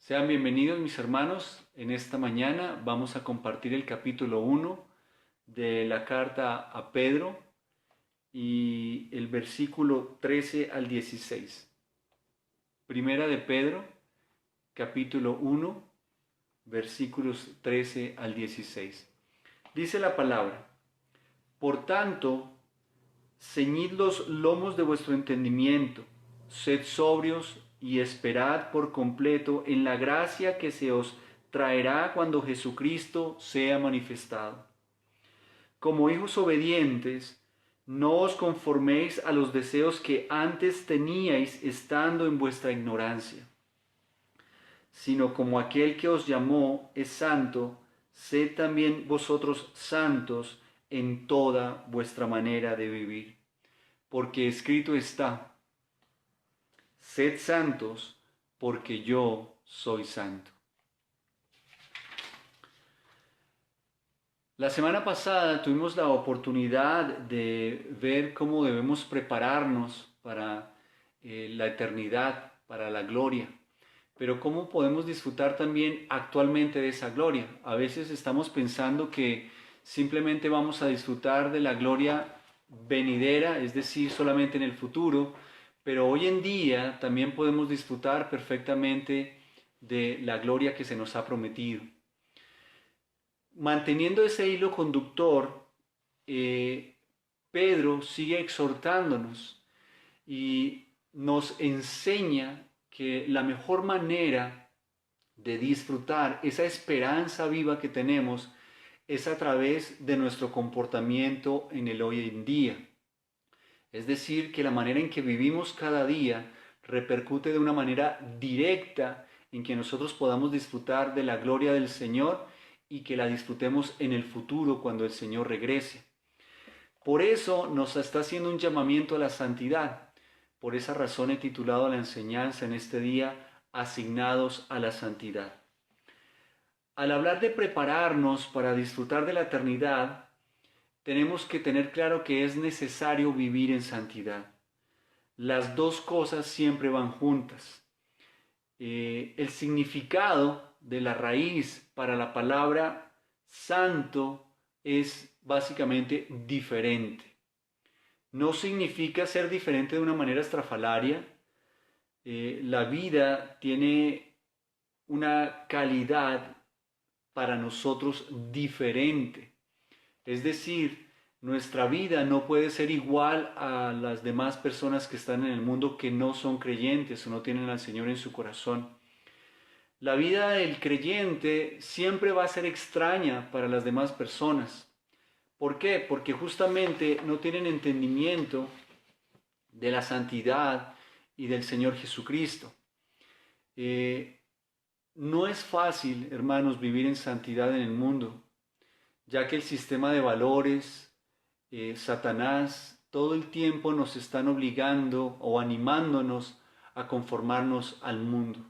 Sean bienvenidos mis hermanos. En esta mañana vamos a compartir el capítulo 1 de la carta a Pedro y el versículo 13 al 16. Primera de Pedro, capítulo 1, versículos 13 al 16. Dice la palabra: Por tanto, ceñid los lomos de vuestro entendimiento, sed sobrios y esperad por completo en la gracia que se os traerá cuando Jesucristo sea manifestado. Como hijos obedientes, no os conforméis a los deseos que antes teníais estando en vuestra ignorancia, sino como aquel que os llamó es santo, sed también vosotros santos en toda vuestra manera de vivir. Porque escrito está: sed santos, porque yo soy santo. La semana pasada tuvimos la oportunidad de ver cómo debemos prepararnos para la eternidad, para la gloria. Pero cómo podemos disfrutar también actualmente de esa gloria. A veces estamos pensando que simplemente vamos a disfrutar de la gloria venidera, es decir, solamente en el futuro, pero hoy en día también podemos disfrutar perfectamente de la gloria que se nos ha prometido. Manteniendo ese hilo conductor, Pedro sigue exhortándonos y nos enseña que la mejor manera de disfrutar esa esperanza viva que tenemos es a través de nuestro comportamiento en el hoy en día. Es decir, que la manera en que vivimos cada día repercute de una manera directa en que nosotros podamos disfrutar de la gloria del Señor y que la disfrutemos en el futuro cuando el Señor regrese. Por eso nos está haciendo un llamamiento a la santidad. Por esa razón he titulado la enseñanza en este día: Asignados a la santidad. Al hablar de prepararnos para disfrutar de la eternidad, tenemos que tener claro que es necesario vivir en santidad. Las dos cosas siempre van juntas. El significado de la raíz para la palabra santo es básicamente diferente. No significa ser diferente de una manera estrafalaria. La vida tiene una calidad para nosotros diferente. Es decir, nuestra vida no puede ser igual a las demás personas que están en el mundo que no son creyentes o no tienen al Señor en su corazón. La vida del creyente siempre va a ser extraña para las demás personas. ¿Por qué? Porque justamente no tienen entendimiento de la santidad y del Señor Jesucristo. No es fácil, hermanos, vivir en santidad en el mundo, ya que el sistema de valores, Satanás, todo el tiempo nos están obligando o animándonos a conformarnos al mundo.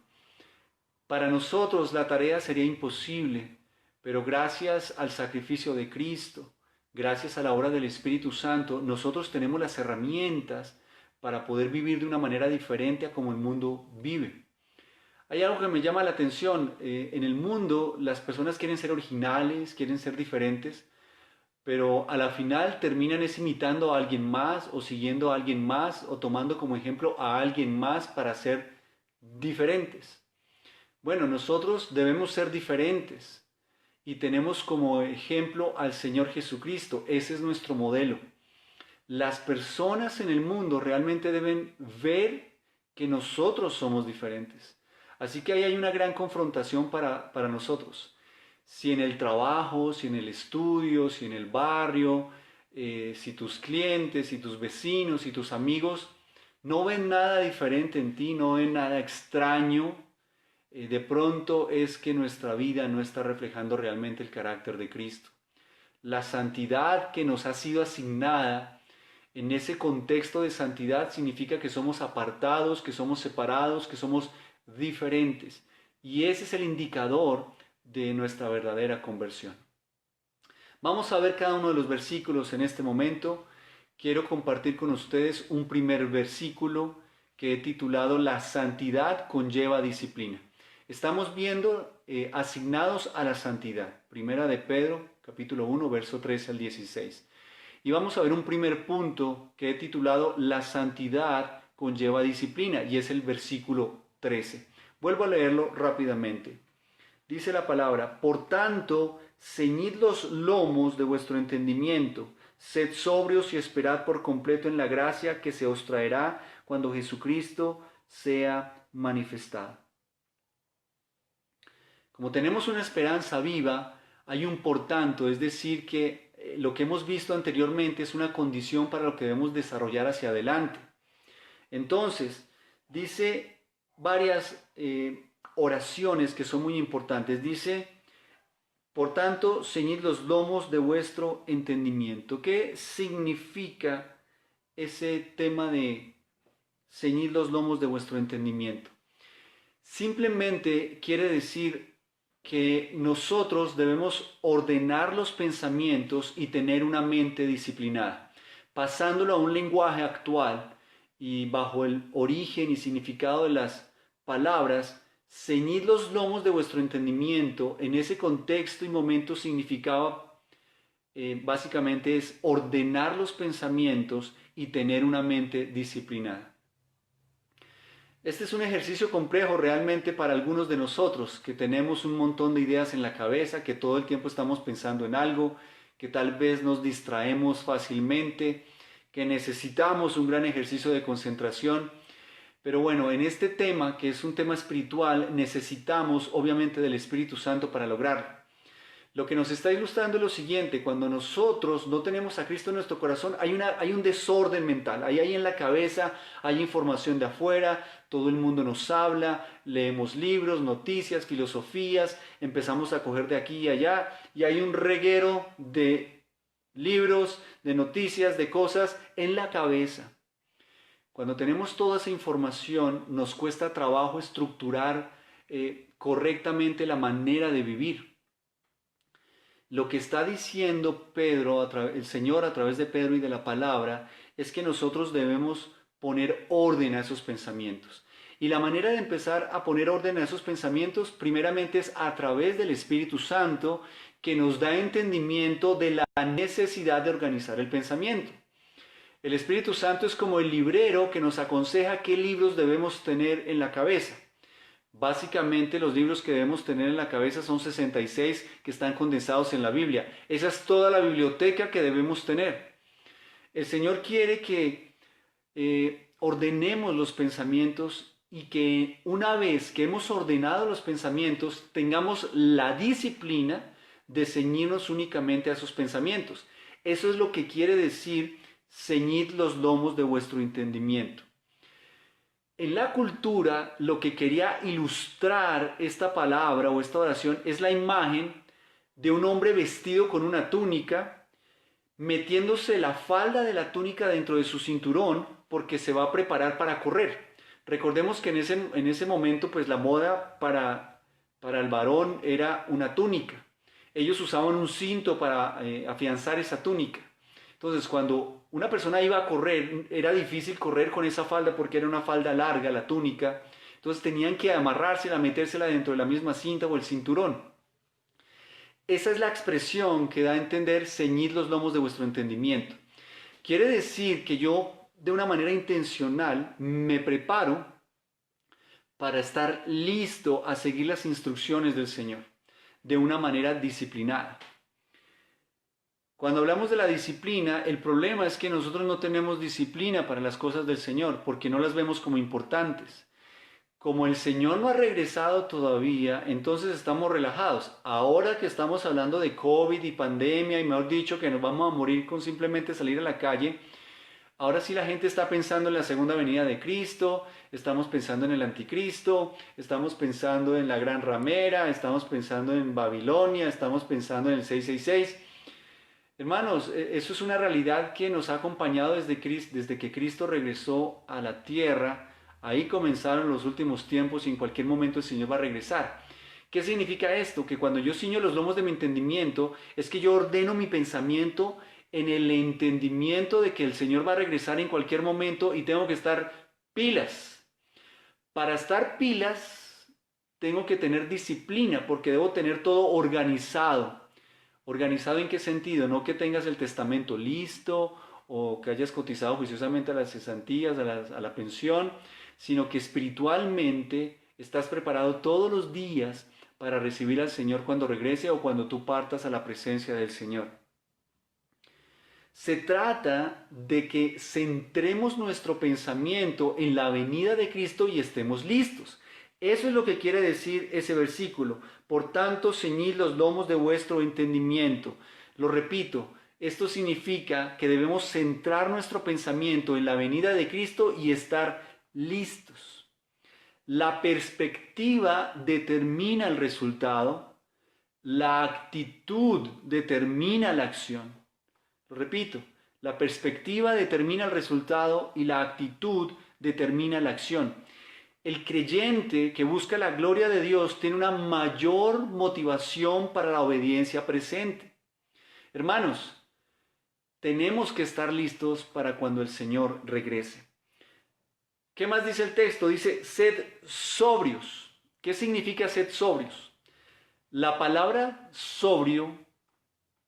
Para nosotros la tarea sería imposible, pero gracias al sacrificio de Cristo, gracias a la obra del Espíritu Santo, nosotros tenemos las herramientas para poder vivir de una manera diferente a como el mundo vive. Hay algo que me llama la atención. En el mundo las personas quieren ser originales, quieren ser diferentes, pero a la final terminan imitando a alguien más o siguiendo a alguien más o tomando como ejemplo a alguien más para ser diferentes. Bueno, nosotros debemos ser diferentes y tenemos como ejemplo al Señor Jesucristo. Ese es nuestro modelo. Las personas en el mundo realmente deben ver que nosotros somos diferentes. Así que ahí hay una gran confrontación para nosotros. Si en el trabajo, si en el estudio, si en el barrio, si tus clientes, si tus vecinos, si tus amigos no ven nada diferente en ti, no ven nada extraño, de pronto es que nuestra vida no está reflejando realmente el carácter de Cristo. La santidad que nos ha sido asignada en ese contexto de santidad significa que somos apartados, que somos separados, que somos diferentes. Y ese es el indicador de nuestra verdadera conversión. Vamos a ver cada uno de los versículos en este momento. Quiero compartir con ustedes un primer versículo que he titulado: La santidad conlleva disciplina. Estamos viendo asignados a la santidad. Primera de Pedro, capítulo 1, verso 13 al 16. Y vamos a ver un primer punto que he titulado La santidad conlleva disciplina, y es el versículo 13. Vuelvo a leerlo rápidamente. Dice la palabra: por tanto, ceñid los lomos de vuestro entendimiento, sed sobrios y esperad por completo en la gracia que se os traerá cuando Jesucristo sea manifestado. Como tenemos una esperanza viva, hay un por tanto, es decir, que lo que hemos visto anteriormente es una condición para lo que debemos desarrollar hacia adelante. Entonces, dice varias oraciones que son muy importantes. Dice: por tanto, ceñid los lomos de vuestro entendimiento. ¿Qué significa ese tema de ceñid los lomos de vuestro entendimiento? Simplemente quiere decir que nosotros debemos ordenar los pensamientos y tener una mente disciplinada, pasándolo a un lenguaje actual y bajo el origen y significado de las palabras. Ceñid los lomos de vuestro entendimiento, en ese contexto y momento significaba básicamente es ordenar los pensamientos y tener una mente disciplinada. Este es un ejercicio complejo realmente para algunos de nosotros, que tenemos un montón de ideas en la cabeza, que todo el tiempo estamos pensando en algo, que tal vez nos distraemos fácilmente, que necesitamos un gran ejercicio de concentración. Pero bueno, en este tema, que es un tema espiritual, necesitamos obviamente del Espíritu Santo para lograrlo. Lo que nos está ilustrando es lo siguiente: cuando nosotros no tenemos a Cristo en nuestro corazón, hay un desorden mental. Ahí en la cabeza hay información de afuera, todo el mundo nos habla, leemos libros, noticias, filosofías, empezamos a coger de aquí y allá, y hay un reguero de libros, de noticias, de cosas en la cabeza. Cuando tenemos toda esa información, nos cuesta trabajo estructurar correctamente la manera de vivir. Lo que está diciendo Pedro, el Señor a través de Pedro y de la palabra, es que nosotros debemos poner orden a esos pensamientos. Y la manera de empezar a poner orden a esos pensamientos, primeramente, es a través del Espíritu Santo, que nos da entendimiento de la necesidad de organizar el pensamiento. El Espíritu Santo es como el librero que nos aconseja qué libros debemos tener en la cabeza. Básicamente los libros que debemos tener en la cabeza son 66 que están condensados en la Biblia. Esa es toda la biblioteca que debemos tener. El Señor quiere que ordenemos los pensamientos y que una vez que hemos ordenado los pensamientos tengamos la disciplina de ceñirnos únicamente a esos pensamientos. Eso es lo que quiere decir: ceñid los lomos de vuestro entendimiento. En la cultura, lo que quería ilustrar esta palabra o esta oración es la imagen de un hombre vestido con una túnica, metiéndose la falda de la túnica dentro de su cinturón porque se va a preparar para correr. Recordemos que en ese momento, pues la moda para el varón era una túnica. Ellos usaban un cinto para afianzar esa túnica. Entonces, cuando una persona iba a correr, era difícil correr con esa falda porque era una falda larga, la túnica. Entonces tenían que amarrársela, metérsela dentro de la misma cinta o el cinturón. Esa es la expresión que da a entender: ceñid los lomos de vuestro entendimiento. Quiere decir que yo, de una manera intencional, me preparo para estar listo a seguir las instrucciones del Señor, de una manera disciplinada. Cuando hablamos de la disciplina, el problema es que nosotros no tenemos disciplina para las cosas del Señor, porque no las vemos como importantes. Como el Señor no ha regresado todavía, entonces estamos relajados. Ahora que estamos hablando de COVID y pandemia, y mejor dicho, que nos vamos a morir con simplemente salir a la calle, ahora sí la gente está pensando en la segunda venida de Cristo, estamos pensando en el anticristo, estamos pensando en la gran ramera, estamos pensando en Babilonia, estamos pensando en el 666. Hermanos, eso es una realidad que nos ha acompañado desde que Cristo regresó a la tierra. Ahí comenzaron los últimos tiempos y en cualquier momento el Señor va a regresar. ¿Qué significa esto? Que cuando yo ciño los lomos de mi entendimiento, es que yo ordeno mi pensamiento en el entendimiento de que el Señor va a regresar en cualquier momento y tengo que estar pilas. Para estar pilas, tengo que tener disciplina porque debo tener todo organizado. ¿Organizado en qué sentido? No que tengas el testamento listo o que hayas cotizado juiciosamente a las cesantías, a la pensión, sino que espiritualmente estás preparado todos los días para recibir al Señor cuando regrese o cuando tú partas a la presencia del Señor. Se trata de que centremos nuestro pensamiento en la venida de Cristo y estemos listos. Eso es lo que quiere decir ese versículo. Por tanto, ceñid los lomos de vuestro entendimiento. Lo repito, esto significa que debemos centrar nuestro pensamiento en la venida de Cristo y estar listos. La perspectiva determina el resultado, la actitud determina la acción. Lo repito, la perspectiva determina el resultado y la actitud determina la acción. El creyente que busca la gloria de Dios tiene una mayor motivación para la obediencia presente. Hermanos, tenemos que estar listos para cuando el Señor regrese. ¿Qué más dice el texto? Dice, sed sobrios. ¿Qué significa sed sobrios? La palabra sobrio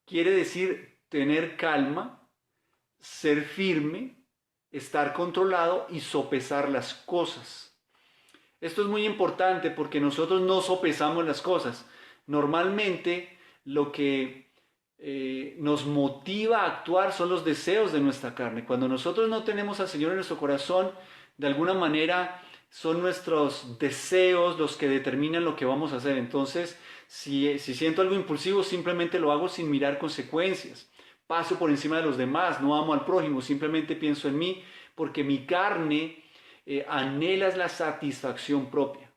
quiere decir tener calma, ser firme, estar controlado y sopesar las cosas. Esto es muy importante porque nosotros no sopesamos las cosas. Normalmente lo que nos motiva a actuar son los deseos de nuestra carne. Cuando nosotros no tenemos al Señor en nuestro corazón, de alguna manera son nuestros deseos los que determinan lo que vamos a hacer. Entonces, si siento algo impulsivo, simplemente lo hago sin mirar consecuencias. Paso por encima de los demás, no amo al prójimo, simplemente pienso en mí, porque mi carne anhela la satisfacción propia.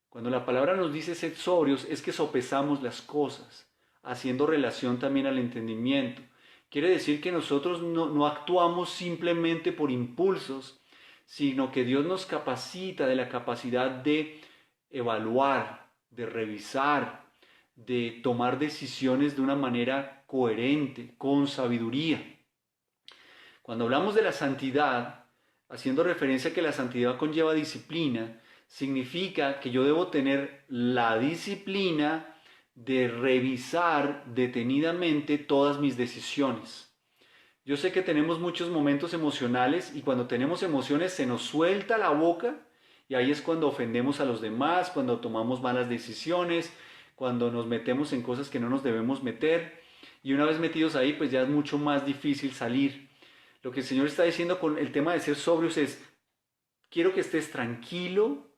Cuando la palabra nos dice sed sobrios, es que sopesamos las cosas, haciendo relación también al entendimiento. Quiere decir que nosotros no actuamos simplemente por impulsos, sino que Dios nos capacita de la capacidad de evaluar, de revisar, de tomar decisiones de una manera coherente, con sabiduría. Cuando hablamos de la santidad, haciendo referencia a que la santidad conlleva disciplina, significa que yo debo tener la disciplina de revisar detenidamente todas mis decisiones. Yo sé que tenemos muchos momentos emocionales y cuando tenemos emociones se nos suelta la boca y ahí es cuando ofendemos a los demás, cuando tomamos malas decisiones, cuando nos metemos en cosas que no nos debemos meter y una vez metidos ahí pues ya es mucho más difícil salir. Lo que el Señor está diciendo con el tema de ser sobrios es, quiero que estés tranquilo,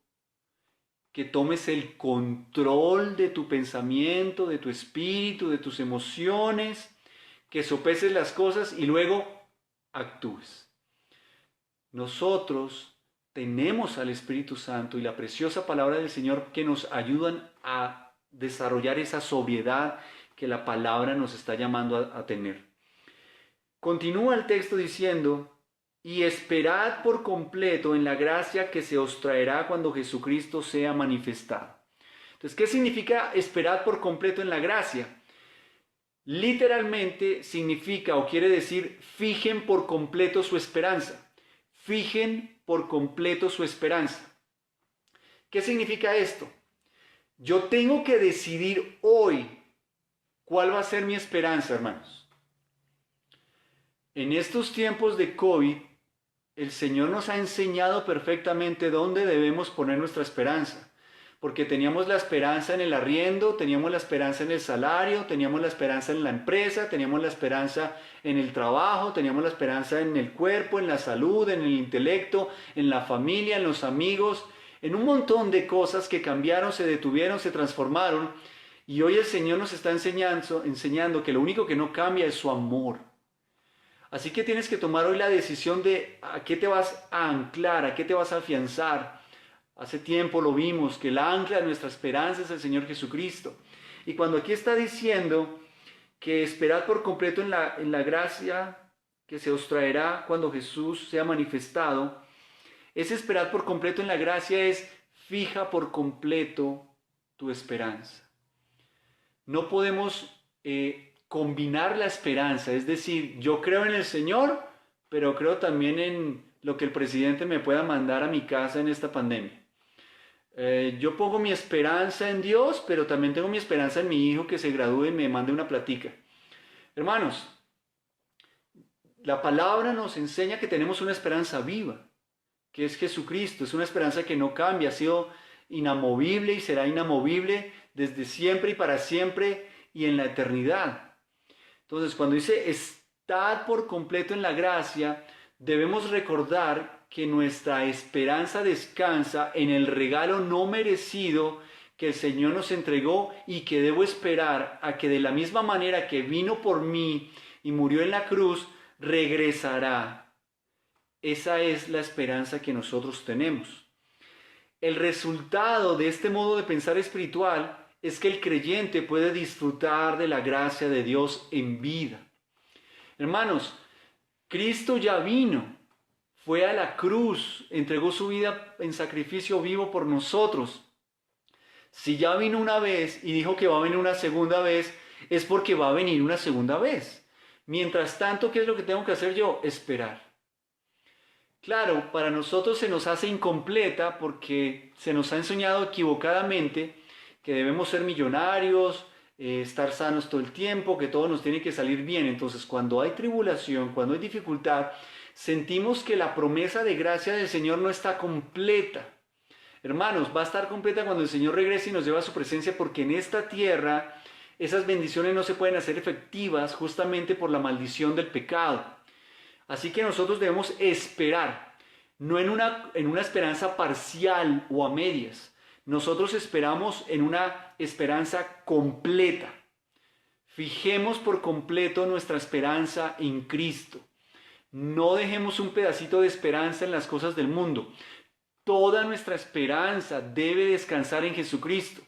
que tomes el control de tu pensamiento, de tu espíritu, de tus emociones, que sopeses las cosas y luego actúes. Nosotros tenemos al Espíritu Santo y la preciosa palabra del Señor que nos ayudan a desarrollar esa sobriedad que la palabra nos está llamando a tener. Continúa el texto diciendo, y esperad por completo en la gracia que se os traerá cuando Jesucristo sea manifestado. Entonces, ¿qué significa esperad por completo en la gracia? Literalmente significa o quiere decir fijen por completo su esperanza. Fijen por completo su esperanza. ¿Qué significa esto? Yo tengo que decidir hoy cuál va a ser mi esperanza, hermanos. En estos tiempos de COVID, el Señor nos ha enseñado perfectamente dónde debemos poner nuestra esperanza. Porque teníamos la esperanza en el arriendo, teníamos la esperanza en el salario, teníamos la esperanza en la empresa, teníamos la esperanza en el trabajo, teníamos la esperanza en el cuerpo, en la salud, en el intelecto, en la familia, en los amigos, en un montón de cosas que cambiaron, se detuvieron, se transformaron. Y hoy el Señor nos está enseñando que lo único que no cambia es su amor. Así que tienes que tomar hoy la decisión de a qué te vas a anclar, a qué te vas a afianzar. Hace tiempo lo vimos, que el ancla de nuestra esperanza es el Señor Jesucristo. Y cuando aquí está diciendo que esperad por completo en la gracia que se os traerá cuando Jesús sea manifestado, ese esperar por completo en la gracia es fija por completo tu esperanza. No podemos combinar la esperanza, es decir, yo creo en el Señor, pero creo también en lo que el presidente me pueda mandar a mi casa en esta pandemia. Yo pongo mi esperanza en Dios, pero también tengo mi esperanza en mi hijo que se gradúe y me mande una platica. Hermanos, la palabra nos enseña que tenemos una esperanza viva, que es Jesucristo. Es una esperanza que no cambia, ha sido inamovible y será inamovible desde siempre y para siempre y en la eternidad. Entonces, cuando dice estad por completo en la gracia, debemos recordar que nuestra esperanza descansa en el regalo no merecido que el Señor nos entregó y que debo esperar a que de la misma manera que vino por mí y murió en la cruz, regresará. Esa es la esperanza que nosotros tenemos. El resultado de este modo de pensar espiritual es que el creyente puede disfrutar de la gracia de Dios en vida. Hermanos, Cristo ya vino, fue a la cruz, entregó su vida en sacrificio vivo por nosotros. Si ya vino una vez y dijo que va a venir una segunda vez, es porque va a venir una segunda vez. Mientras tanto, ¿qué es lo que tengo que hacer yo? Esperar. Claro, para nosotros se nos hace incompleta porque se nos ha enseñado equivocadamente que debemos ser millonarios, estar sanos todo el tiempo, que todo nos tiene que salir bien. Entonces, cuando hay tribulación, cuando hay dificultad, sentimos que la promesa de gracia del Señor no está completa. Hermanos, va a estar completa cuando el Señor regrese y nos lleve a su presencia, porque en esta tierra esas bendiciones no se pueden hacer efectivas justamente por la maldición del pecado. Así que nosotros debemos esperar, no en una esperanza parcial o a medias. Nosotros esperamos en una esperanza completa. Fijemos por completo nuestra esperanza en Cristo. No dejemos un pedacito de esperanza en las cosas del mundo. Toda nuestra esperanza debe descansar en Jesucristo.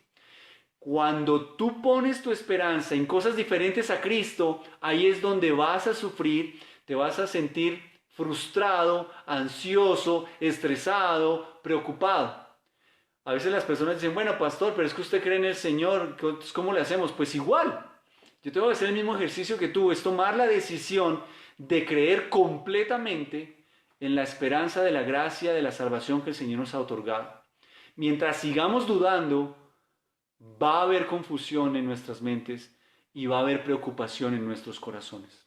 Cuando tú pones tu esperanza en cosas diferentes a Cristo, ahí es donde vas a sufrir, te vas a sentir frustrado, ansioso, estresado, preocupado. A veces las personas dicen, bueno, pastor, pero es que usted cree en el Señor, ¿cómo le hacemos? Pues igual, yo tengo que hacer el mismo ejercicio que tú, es tomar la decisión de creer completamente en la esperanza de la gracia, de la salvación que el Señor nos ha otorgado. Mientras sigamos dudando, va a haber confusión en nuestras mentes y va a haber preocupación en nuestros corazones.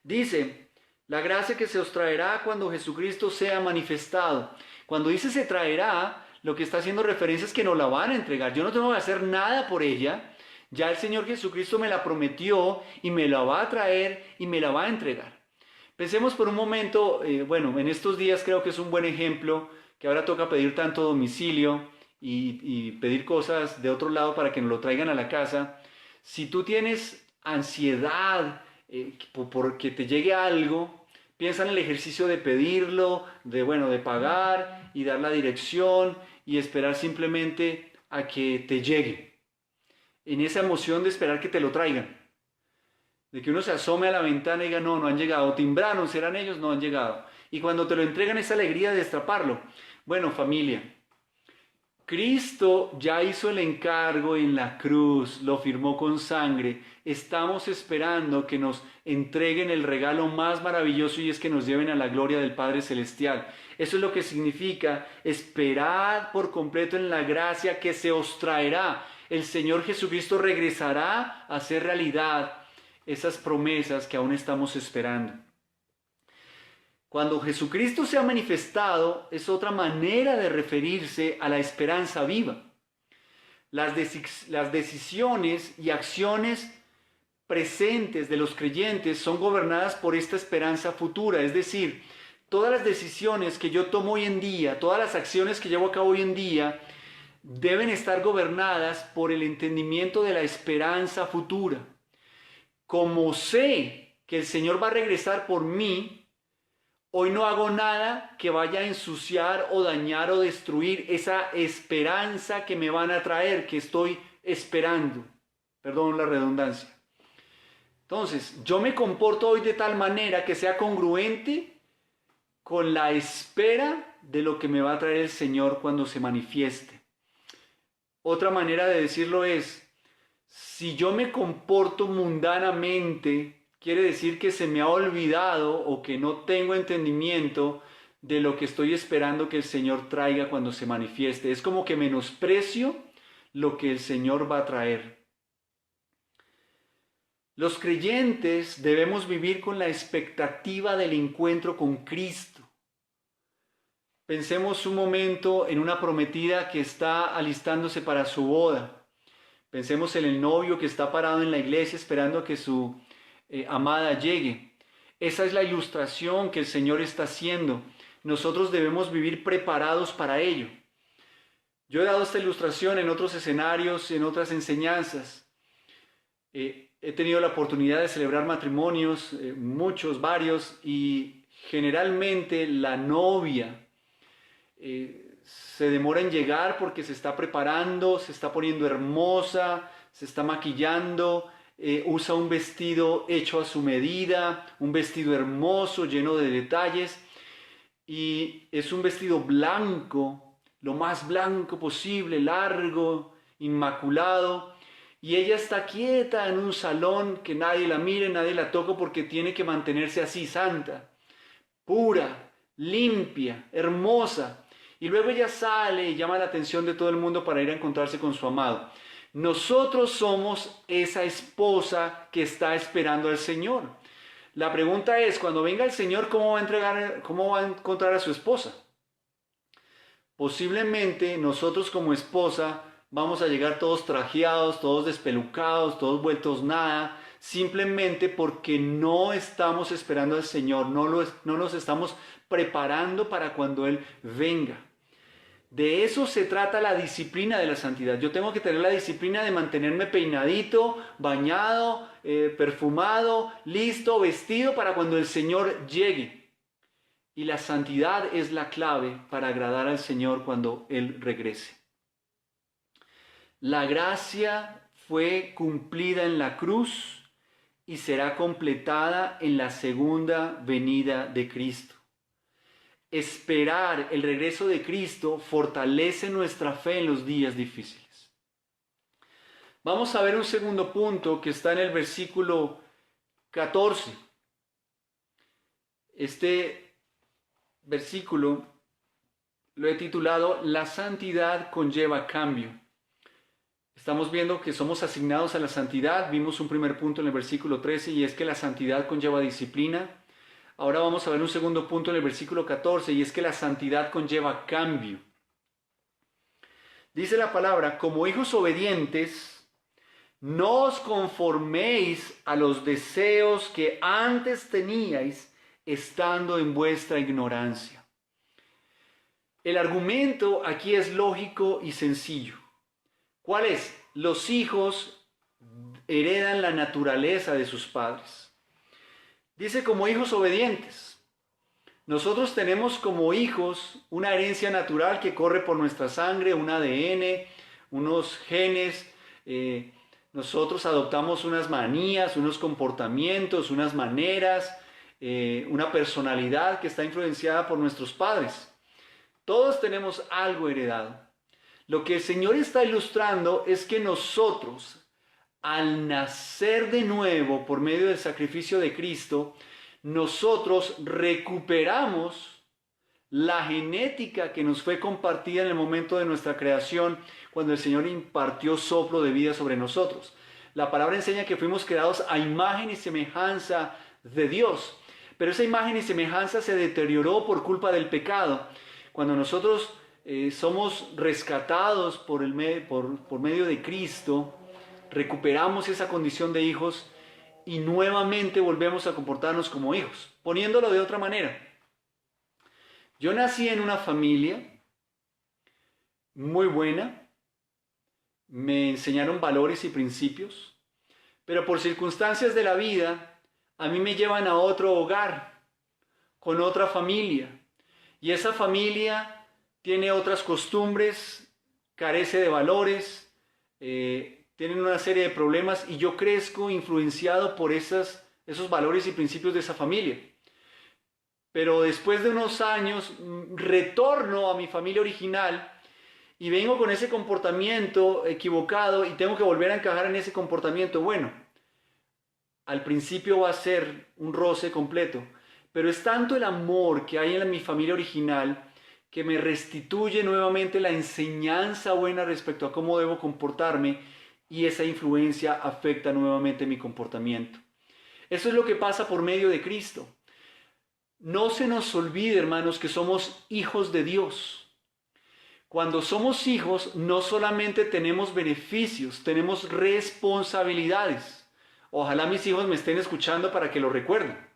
Dice, la gracia que se os traerá cuando Jesucristo sea manifestado. Cuando dice se traerá, lo que está haciendo referencia es que nos la van a entregar. Yo no tengo que hacer nada por ella. Ya el Señor Jesucristo me la prometió y me la va a traer y me la va a entregar. Pensemos por un momento, en estos días creo que es un buen ejemplo, que ahora toca pedir tanto domicilio y pedir cosas de otro lado para que nos lo traigan a la casa. Si tú tienes ansiedad porque te llegue algo, piensa en el ejercicio de pedirlo, de pagar y dar la dirección y esperar simplemente a que te llegue. En esa emoción de esperar que te lo traigan. De que uno se asome a la ventana y diga, no han llegado. Timbraron, serán ellos, no han llegado. Y cuando te lo entregan, esa alegría de destraparlo. Bueno, familia, Cristo ya hizo el encargo en la cruz, lo firmó con sangre. Estamos esperando que nos entreguen el regalo más maravilloso y es que nos lleven a la gloria del Padre Celestial. Eso es lo que significa esperar por completo en la gracia que se os traerá. El Señor Jesucristo regresará a hacer realidad esas promesas que aún estamos esperando. Cuando Jesucristo se ha manifestado, es otra manera de referirse a la esperanza viva. Las decisiones y acciones presentes de los creyentes son gobernadas por esta esperanza futura, es decir, todas las decisiones que yo tomo hoy en día, todas las acciones que llevo a cabo hoy en día, deben estar gobernadas por el entendimiento de la esperanza futura. Como sé que el Señor va a regresar por mí, hoy no hago nada que vaya a ensuciar o dañar o destruir esa esperanza que me van a traer, que estoy esperando. Perdón la redundancia. Entonces, yo me comporto hoy de tal manera que sea congruente con la espera de lo que me va a traer el Señor cuando se manifieste. Otra manera de decirlo es, si yo me comporto mundanamente, quiere decir que se me ha olvidado o que no tengo entendimiento de lo que estoy esperando que el Señor traiga cuando se manifieste. Es como que menosprecio lo que el Señor va a traer. Los creyentes debemos vivir con la expectativa del encuentro con Cristo. Pensemos un momento en una prometida que está alistándose para su boda. Pensemos en el novio que está parado en la iglesia esperando a que su amada llegue. Esa es la ilustración que el Señor está haciendo. Nosotros debemos vivir preparados para ello. Yo he dado esta ilustración en otros escenarios, en otras enseñanzas. He tenido la oportunidad de celebrar matrimonios, muchos, varios, y generalmente la novia se demora en llegar porque se está preparando, se está poniendo hermosa, se está maquillando, usa un vestido hecho a su medida, un vestido hermoso, lleno de detalles, y es un vestido blanco, lo más blanco posible, largo, inmaculado, y ella está quieta en un salón que nadie la mire, nadie la toca porque tiene que mantenerse así, santa, pura, limpia, hermosa. Y luego ella sale y llama la atención de todo el mundo para ir a encontrarse con su amado. Nosotros somos esa esposa que está esperando al Señor. La pregunta es, cuando venga el Señor, ¿cómo va a encontrar a su esposa? Posiblemente nosotros como esposa vamos a llegar todos trajeados, todos despelucados, todos vueltos nada, simplemente porque no estamos esperando al Señor, no nos estamos preparando para cuando Él venga. De eso se trata la disciplina de la santidad. Yo tengo que tener la disciplina de mantenerme peinadito, bañado, perfumado, listo, vestido para cuando el Señor llegue. Y la santidad es la clave para agradar al Señor cuando Él regrese. La gracia fue cumplida en la cruz y será completada en la segunda venida de Cristo. Esperar el regreso de Cristo fortalece nuestra fe en los días difíciles. Vamos a ver un segundo punto que está en el versículo 14. Este versículo lo he titulado La santidad conlleva cambio. Estamos viendo que somos asignados a la santidad. Vimos un primer punto en el versículo 13 y es que la santidad conlleva disciplina. Ahora vamos a ver un segundo punto en el versículo 14 y es que la santidad conlleva cambio. Dice la palabra, como hijos obedientes, no os conforméis a los deseos que antes teníais estando en vuestra ignorancia. El argumento aquí es lógico y sencillo. ¿Cuál es? Los hijos heredan la naturaleza de sus padres. Dice como hijos obedientes. Nosotros tenemos como hijos una herencia natural que corre por nuestra sangre, un ADN, unos genes. Nosotros adoptamos unas manías, unos comportamientos, unas maneras, una personalidad que está influenciada por nuestros padres. Todos tenemos algo heredado. Lo que el Señor está ilustrando es que nosotros, al nacer de nuevo por medio del sacrificio de Cristo, nosotros recuperamos la genética que nos fue compartida en el momento de nuestra creación, cuando el Señor impartió soplo de vida sobre nosotros. La palabra enseña que fuimos creados a imagen y semejanza de Dios, pero esa imagen y semejanza se deterioró por culpa del pecado. Cuando nosotros somos rescatados por medio de Cristo, recuperamos esa condición de hijos y nuevamente volvemos a comportarnos como hijos. Poniéndolo de otra manera, yo nací en una familia muy buena, me enseñaron valores y principios, pero por circunstancias de la vida, a mí me llevan a otro hogar, con otra familia, y esa familia tiene otras costumbres, carece de valores, tienen una serie de problemas y yo crezco influenciado por esos valores y principios de esa familia. Pero después de unos años retorno a mi familia original y vengo con ese comportamiento equivocado y tengo que volver a encajar en ese comportamiento. Bueno, al principio va a ser un roce completo, pero es tanto el amor que hay en mi familia original que me restituye nuevamente la enseñanza buena respecto a cómo debo comportarme y esa influencia afecta nuevamente mi comportamiento. Eso es lo que pasa por medio de Cristo. No se nos olvide, hermanos, que somos hijos de Dios. Cuando somos hijos, no solamente tenemos beneficios, tenemos responsabilidades. Ojalá mis hijos me estén escuchando para que lo recuerden.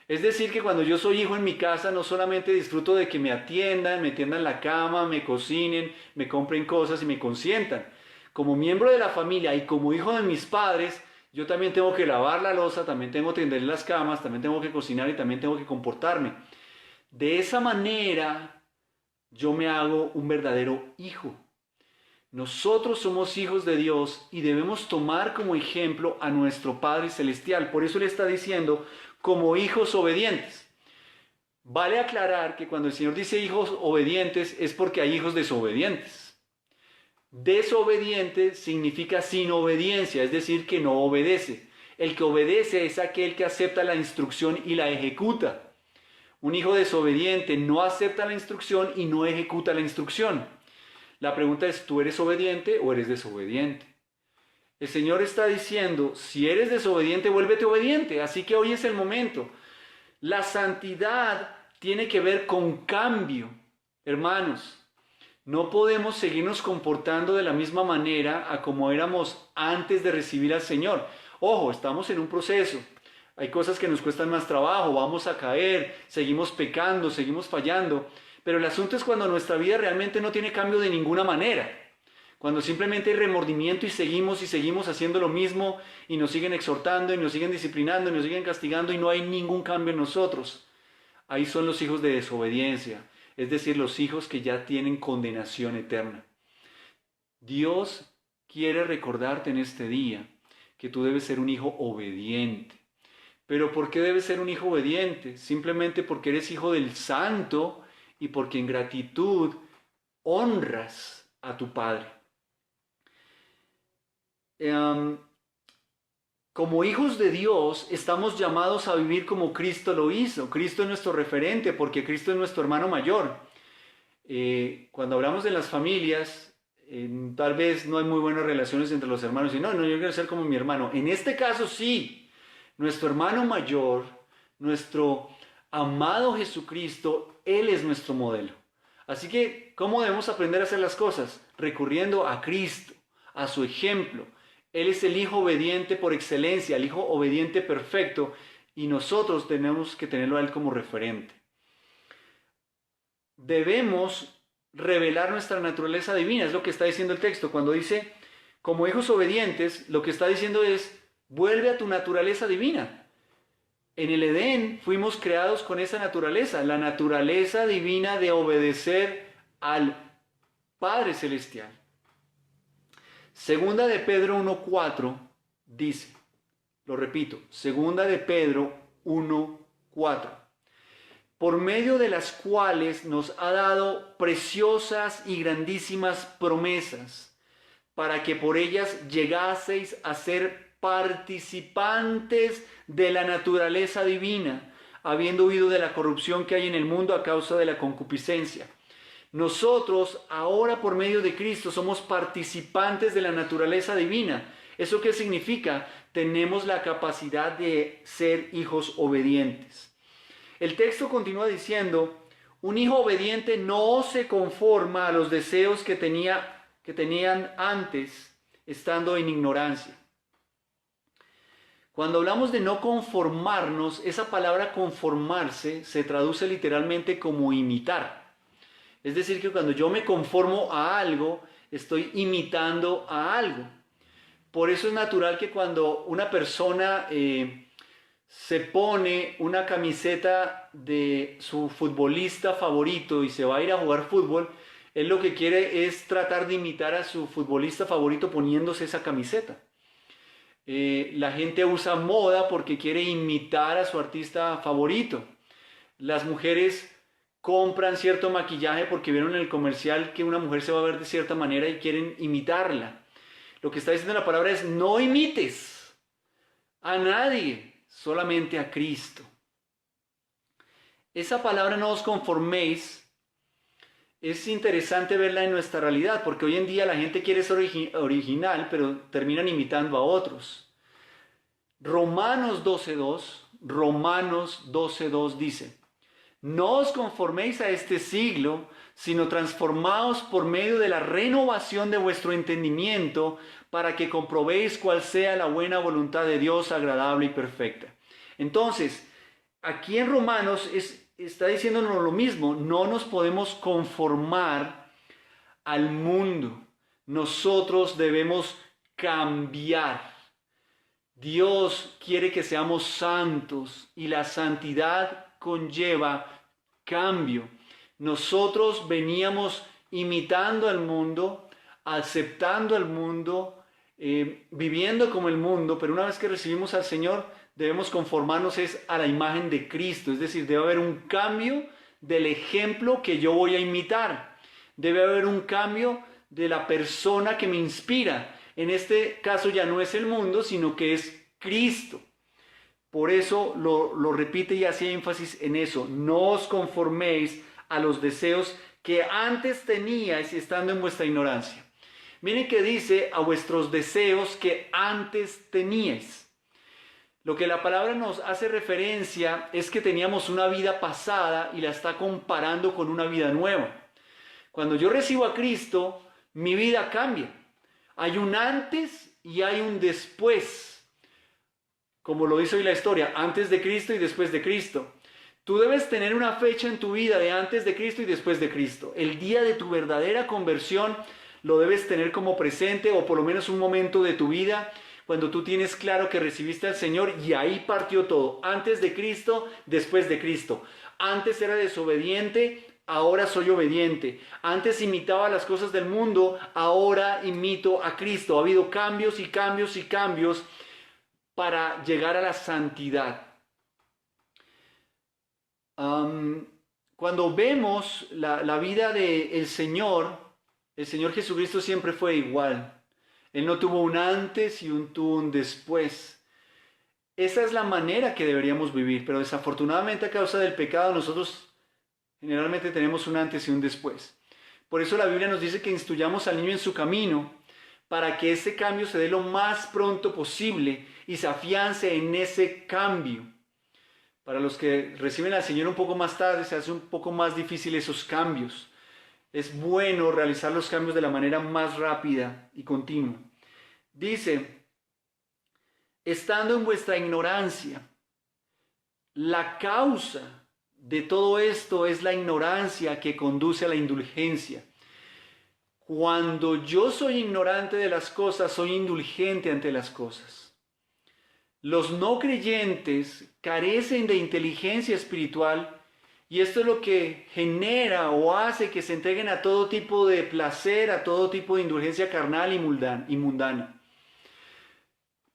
Es decir, que cuando yo soy hijo en mi casa, no solamente disfruto de que me atiendan, me tiendan la cama, me cocinen, me compren cosas y me consientan. Como miembro de la familia y como hijo de mis padres, yo también tengo que lavar la loza, también tengo que tender las camas, también tengo que cocinar y también tengo que comportarme. De esa manera, yo me hago un verdadero hijo. Nosotros somos hijos de Dios y debemos tomar como ejemplo a nuestro Padre Celestial. Por eso le está diciendo, como hijos obedientes. Vale aclarar que cuando el Señor dice hijos obedientes es porque hay hijos desobedientes. Desobediente significa sin obediencia, es decir, que no obedece. El que obedece es aquel que acepta la instrucción y la ejecuta. Un hijo desobediente no acepta la instrucción y no ejecuta la instrucción. La pregunta es, ¿tú eres obediente o eres desobediente? El Señor está diciendo, si eres desobediente, vuélvete obediente. Así que hoy es el momento. La santidad tiene que ver con cambio, hermanos. No podemos seguirnos comportando de la misma manera a como éramos antes de recibir al Señor. Ojo, estamos en un proceso. Hay cosas que nos cuestan más trabajo, vamos a caer, seguimos pecando, seguimos fallando. Pero el asunto es cuando nuestra vida realmente no tiene cambio de ninguna manera. Cuando simplemente hay remordimiento y seguimos haciendo lo mismo y nos siguen exhortando y nos siguen disciplinando y nos siguen castigando y no hay ningún cambio en nosotros. Ahí son los hijos de desobediencia. Es decir, los hijos que ya tienen condenación eterna. Dios quiere recordarte en este día que tú debes ser un hijo obediente. ¿Pero por qué debes ser un hijo obediente? Simplemente porque eres hijo del Santo y porque en gratitud honras a tu Padre. Como hijos de Dios estamos llamados a vivir como Cristo lo hizo. Cristo es nuestro referente porque Cristo es nuestro hermano mayor. Cuando hablamos de las familias, tal vez no hay muy buenas relaciones entre los hermanos y no, yo quiero ser como mi hermano. En este caso sí, nuestro hermano mayor, nuestro amado Jesucristo, Él es nuestro modelo. Así que, ¿cómo debemos aprender a hacer las cosas? Recurriendo a Cristo, a su ejemplo. Él es el hijo obediente por excelencia, el hijo obediente perfecto, y nosotros tenemos que tenerlo a Él como referente. Debemos revelar nuestra naturaleza divina, es lo que está diciendo el texto. Cuando dice, como hijos obedientes, lo que está diciendo es, vuelve a tu naturaleza divina. En el Edén fuimos creados con esa naturaleza, la naturaleza divina de obedecer al Padre Celestial. Segunda de Pedro 1:4 dice, lo repito, segunda de Pedro 1:4, por medio de las cuales nos ha dado preciosas y grandísimas promesas, para que por ellas llegaseis a ser participantes de la naturaleza divina, habiendo huido de la corrupción que hay en el mundo a causa de la concupiscencia. Nosotros, ahora por medio de Cristo, somos participantes de la naturaleza divina. ¿Eso qué significa? Tenemos la capacidad de ser hijos obedientes. El texto continúa diciendo, un hijo obediente no se conforma a los deseos que tenían antes, estando en ignorancia. Cuando hablamos de no conformarnos, esa palabra conformarse se traduce literalmente como imitar. Es decir, que cuando yo me conformo a algo, estoy imitando a algo. Por eso es natural que cuando una persona se pone una camiseta de su futbolista favorito y se va a ir a jugar fútbol, él lo que quiere es tratar de imitar a su futbolista favorito poniéndose esa camiseta. La gente usa moda porque quiere imitar a su artista favorito. Las mujeres compran cierto maquillaje porque vieron en el comercial que una mujer se va a ver de cierta manera y quieren imitarla. Lo que está diciendo la palabra es no imites a nadie, solamente a Cristo. esa palabra no os conforméis, es interesante verla en nuestra realidad, porque hoy en día la gente quiere ser original, pero terminan imitando a otros. Romanos 12:2 dice, no os conforméis a este siglo, sino transformaos por medio de la renovación de vuestro entendimiento, para que comprobéis cuál sea la buena voluntad de Dios, agradable y perfecta. Entonces, aquí en Romanos está diciéndonos lo mismo, no nos podemos conformar al mundo, nosotros debemos cambiar. Dios quiere que seamos santos y la santidad conlleva cambio. Nosotros veníamos imitando al mundo, aceptando al mundo, viviendo como el mundo, pero una vez que recibimos al Señor debemos conformarnos a la imagen de Cristo, es decir, debe haber un cambio del ejemplo que yo voy a imitar, debe haber un cambio de la persona que me inspira. En este caso ya no es el mundo, sino que es Cristo. Por eso lo repite y hace énfasis en eso. No os conforméis a los deseos que antes teníais estando en vuestra ignorancia. Miren que dice a vuestros deseos que antes teníais. Lo que la palabra nos hace referencia es que teníamos una vida pasada y la está comparando con una vida nueva. Cuando yo recibo a Cristo, mi vida cambia. Hay un antes y hay un después. Como lo dice hoy la historia, antes de Cristo y después de Cristo. Tú debes tener una fecha en tu vida de antes de Cristo y después de Cristo. El día de tu verdadera conversión lo debes tener como presente, o por lo menos un momento de tu vida cuando tú tienes claro que recibiste al Señor y ahí partió todo. Antes de Cristo, después de Cristo. Antes era desobediente, ahora soy obediente. Antes imitaba las cosas del mundo, ahora imito a Cristo. Ha habido cambios y cambios y cambios para llegar a la santidad. Cuando vemos la vida del Señor, el Señor Jesucristo siempre fue igual. Él no tuvo un antes y tuvo un después. Esa es la manera que deberíamos vivir, pero desafortunadamente a causa del pecado nosotros generalmente tenemos un antes y un después. Por eso la Biblia nos dice que instruyamos al niño en su camino para que ese cambio se dé lo más pronto posible y se afiance en ese cambio. Para los que reciben al Señor un poco más tarde se hace un poco más difícil esos cambios. Es bueno realizar los cambios de la manera más rápida y continua. Dice, estando en vuestra ignorancia, la causa de todo esto es la ignorancia que conduce a la indulgencia. Cuando yo soy ignorante de las cosas, soy indulgente ante las cosas. Los no creyentes carecen de inteligencia espiritual y esto es lo que genera o hace que se entreguen a todo tipo de placer, a todo tipo de indulgencia carnal y mundana.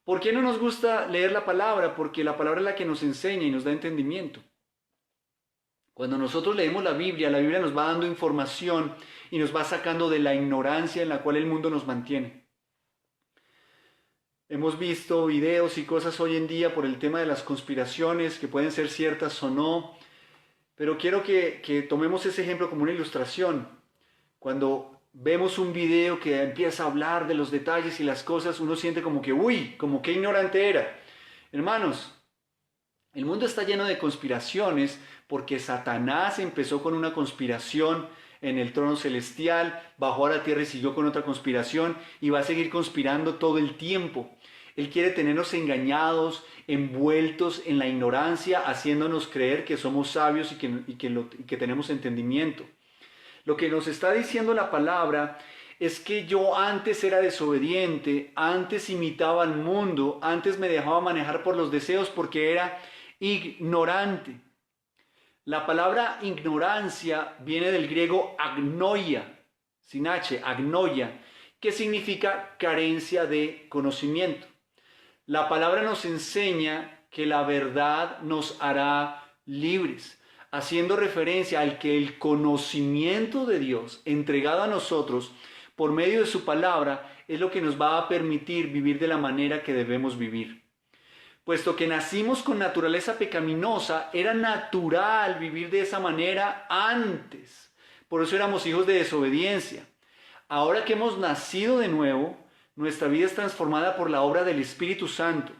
¿Por qué no nos gusta leer la palabra? Porque la palabra es la que nos enseña y nos da entendimiento. Cuando nosotros leemos la Biblia nos va dando información y nos va sacando de la ignorancia en la cual el mundo nos mantiene. Hemos visto videos y cosas hoy en día por el tema de las conspiraciones, que pueden ser ciertas o no, pero quiero que tomemos ese ejemplo como una ilustración. Cuando vemos un video que empieza a hablar de los detalles y las cosas, uno siente como que, uy, como que ignorante era. Hermanos, el mundo está lleno de conspiraciones porque Satanás empezó con una conspiración en el trono celestial, bajó a la tierra y siguió con otra conspiración y va a seguir conspirando todo el tiempo. Él quiere tenernos engañados, envueltos en la ignorancia, haciéndonos creer que somos sabios y que tenemos entendimiento. Lo que nos está diciendo la palabra es que yo antes era desobediente, antes imitaba al mundo, antes me dejaba manejar por los deseos porque era ignorante. La palabra ignorancia viene del griego agnoia, sin H, agnoia, que significa carencia de conocimiento. La palabra nos enseña que la verdad nos hará libres, haciendo referencia al que el conocimiento de Dios entregado a nosotros por medio de su palabra es lo que nos va a permitir vivir de la manera que debemos vivir. puesto que nacimos con naturaleza pecaminosa, era natural vivir de esa manera antes. Por eso éramos hijos de desobediencia. Ahora que hemos nacido de nuevo, nuestra vida es transformada por la obra del Espíritu Santo,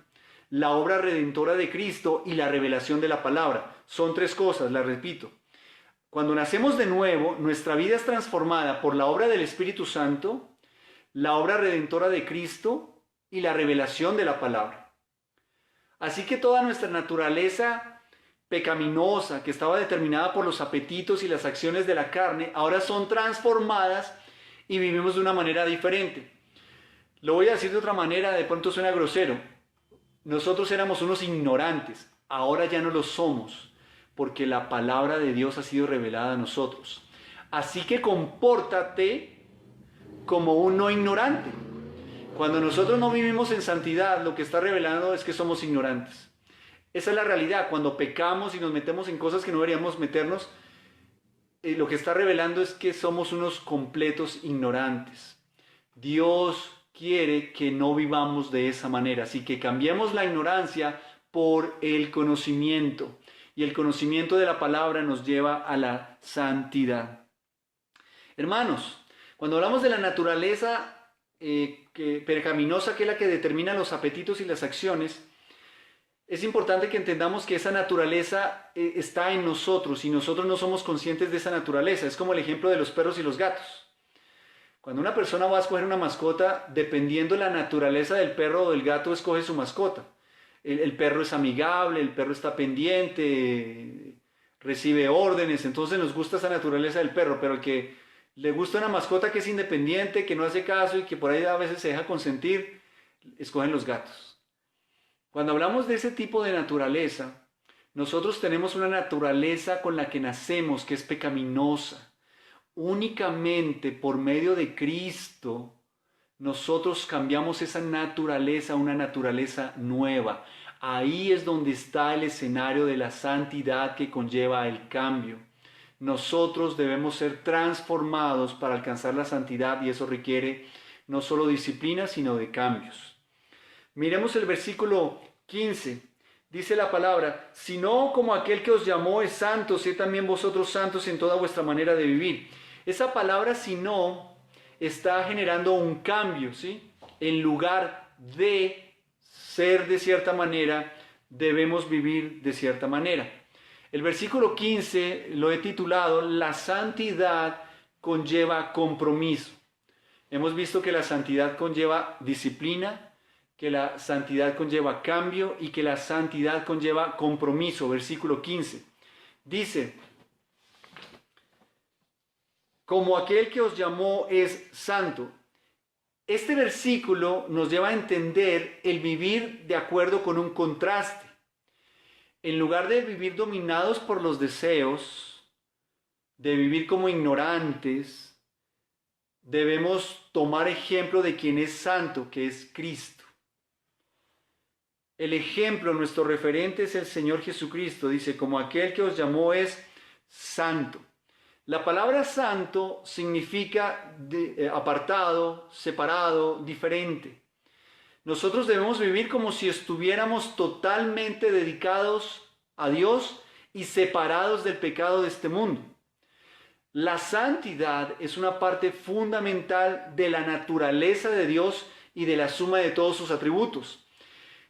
la obra redentora de Cristo y la revelación de la palabra. Son tres cosas, las repito. Cuando nacemos de nuevo, nuestra vida es transformada por la obra del Espíritu Santo, la obra redentora de Cristo y la revelación de la palabra. Así que toda nuestra naturaleza pecaminosa, que estaba determinada por los apetitos y las acciones de la carne, ahora son transformadas y vivimos de una manera diferente. Lo voy a decir de otra manera, de pronto suena grosero. Nosotros éramos unos ignorantes, ahora ya no lo somos, porque la palabra de Dios ha sido revelada a nosotros. Así que compórtate como un no ignorante. Cuando nosotros no vivimos en santidad, lo que está revelando es que somos ignorantes. Esa es la realidad. Cuando pecamos y nos metemos en cosas que no deberíamos meternos, lo que está revelando es que somos unos completos ignorantes. Dios quiere que no vivamos de esa manera, así que cambiemos la ignorancia por el conocimiento. Y el conocimiento de la palabra nos lleva a la santidad. Hermanos, cuando hablamos de la naturaleza pecaminosa, que es la que determina los apetitos y las acciones, es importante que entendamos que esa naturaleza está en nosotros y nosotros no somos conscientes de esa naturaleza. Es como el ejemplo de los perros y los gatos. Cuando una persona va a escoger una mascota, dependiendo de la naturaleza del perro o del gato, escoge su mascota. El perro es amigable, el perro está pendiente, recibe órdenes, entonces nos gusta esa naturaleza del perro, pero el que le gusta una mascota que es independiente, que no hace caso y que por ahí a veces se deja consentir, escogen los gatos. Cuando hablamos de ese tipo de naturaleza, nosotros tenemos una naturaleza con la que nacemos, que es pecaminosa. Únicamente por medio de Cristo, nosotros cambiamos esa naturaleza a una naturaleza nueva. Ahí es donde está el escenario de la santidad que conlleva el cambio. Nosotros debemos ser transformados para alcanzar la santidad y eso requiere no solo disciplina, sino de cambios. Miremos el versículo 15. Dice la palabra, sino como aquel que os llamó es santo, sed también vosotros santos en toda vuestra manera de vivir. Esa palabra sino está generando un cambio, ¿sí? En lugar de ser de cierta manera, debemos vivir de cierta manera. El versículo 15 lo he titulado, la santidad conlleva compromiso. Hemos visto que la santidad conlleva disciplina, que la santidad conlleva cambio y que la santidad conlleva compromiso. Versículo 15. Dice, como aquel que os llamó es santo. Este versículo nos lleva a entender el vivir de acuerdo con un contraste. En lugar de vivir dominados por los deseos, de vivir como ignorantes, debemos tomar ejemplo de quien es santo, que es Cristo. El ejemplo, nuestro referente es el Señor Jesucristo. Dice, como aquel que os llamó es santo. La palabra santo significa apartado, separado, diferente. Nosotros debemos vivir como si estuviéramos totalmente dedicados a Dios y separados del pecado de este mundo. La santidad es una parte fundamental de la naturaleza de Dios y de la suma de todos sus atributos.